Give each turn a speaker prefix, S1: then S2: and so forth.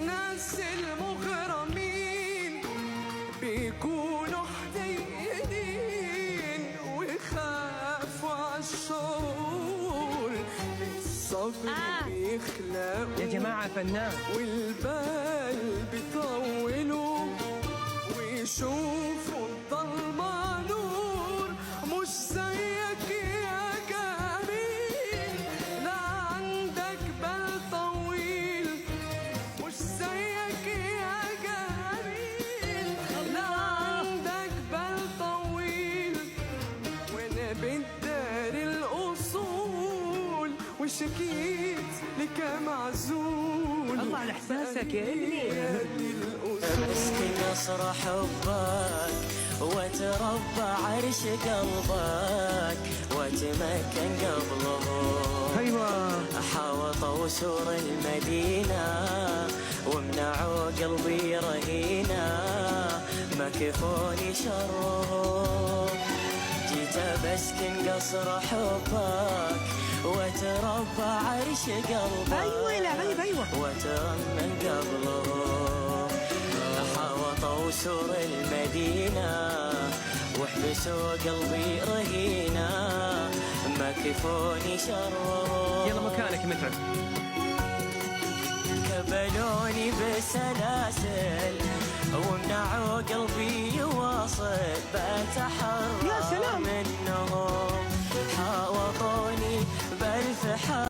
S1: الناس المغرمين بيكونوا حنينين ويخافوا عالشعور، الصبر بيخلقوا
S2: يا جماعة فنان
S1: والبال بيطولوا ويشوفوا الضلمة نور. مش زيك يا جميل، لا عندك بال طويل. مش زيك يا جميل، لا عندك بال طويل. وانا بنداري الاصول وشكيت لك معزول.
S2: الله على احساسك يا ابني.
S3: مسكن نصر حبك وتربى عرش قلبك وتمكن قبله.
S2: ايوه
S3: حاوطوا سور المدينة ومنعوا قلبي رهينة، ما كفوني شره. جيت بسكن قصر حبك وتربى عرش قلبك.
S2: ايوه يا لعيب ايوه
S3: وترمن قبله. حاوطوا سور المدينة وحبسوا قلبي رهينة، ما كفوني شره.
S2: يلا مكانك متعب.
S3: كبلوني بسلاسل ومنعوا قلبي يواصل، بتحرر
S2: يا سلام.
S3: منهم. حاوطوني بالف